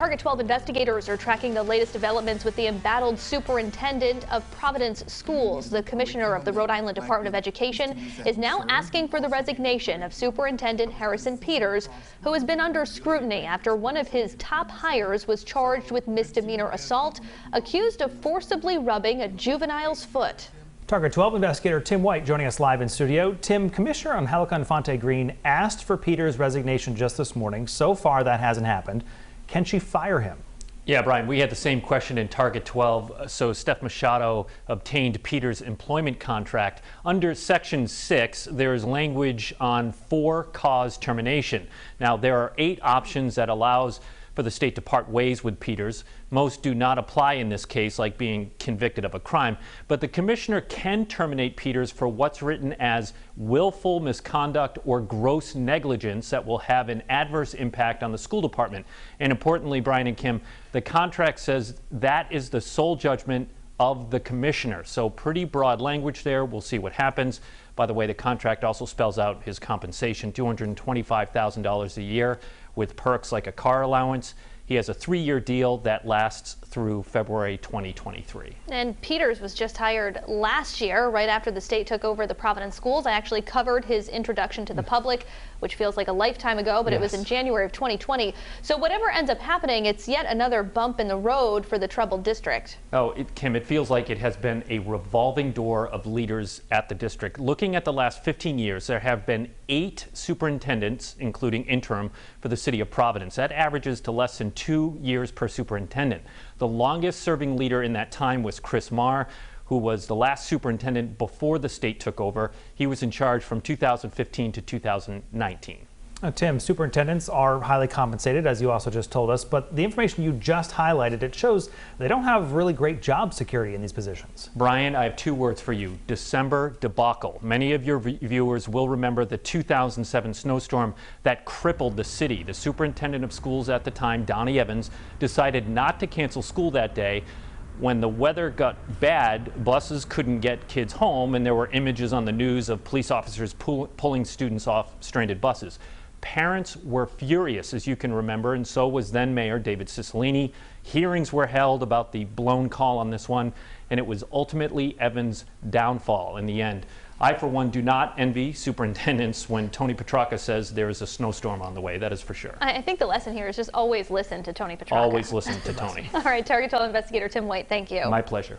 Target 12 investigators are tracking the latest developments with the embattled superintendent of Providence schools. The commissioner of the Rhode Island Department of Education is now asking for the resignation of Superintendent Harrison Peters, who has been under scrutiny after one of his top hires was charged with misdemeanor assault, accused of forcibly rubbing a juvenile's foot. Target 12 investigator Tim White joining us live in studio. Tim, Commissioner on Infante Green asked for Peters' resignation just this morning. So far, that hasn't happened. Can she fire him? Yeah, Brian, we had the same question in Target 12. So Steph Machado obtained Peters' employment contract. Under Section 6, there is language on for-cause termination. Now, there are 8 options that allows for the state to part ways with Peters. Most do not apply in this case, like being convicted of a crime. But the commissioner can terminate Peters for what's written as willful misconduct or gross negligence that will have an adverse impact on the school department. And importantly, Brian and Kim, the contract says that is the sole judgment of the commissioner. So pretty broad language there. We'll see what happens. By the way, the contract also spells out his compensation, $225,000 a year with perks like a car allowance. He has a 3-year deal that lasts through February 2023. And Peters was just hired last year, right after the state took over the Providence schools. I actually covered his introduction to the public, which feels like a lifetime ago, but It was in January of 2020. So whatever ends up happening, it's yet another bump in the road for the troubled district. Oh, Kim, it feels like it has been a revolving door of leaders at the district. Looking at the last 15 years, there have been 8 superintendents, including interim, for the city of Providence. That averages to less than 2 years per superintendent. The longest serving leader in that time was Chris Marr, who was the last superintendent before the state took over. He was in charge from 2015 to 2019. Tim, superintendents are highly compensated, as you also just told us, but the information you just highlighted, it shows they don't have really great job security in these positions. Brian, I have 2 words for you: December debacle. Many of your viewers will remember the 2007 snowstorm that crippled the city. The superintendent of schools at the time, Donnie Evans, decided not to cancel school that day. When the weather got bad, buses couldn't get kids home, and there were images on the news of police officers pulling students off stranded buses. Parents were furious, as you can remember, and so was then Mayor David Cicilline. Hearings were held about the blown call on this one, and it was ultimately Evans' downfall in the end. I, for one, do not envy superintendents when Tony Petracca says there is a snowstorm on the way. That is for sure. I think the lesson here is just always listen to Tony Petracca. Always listen to Tony. All right, Target 12 investigator Tim White, thank you. My pleasure.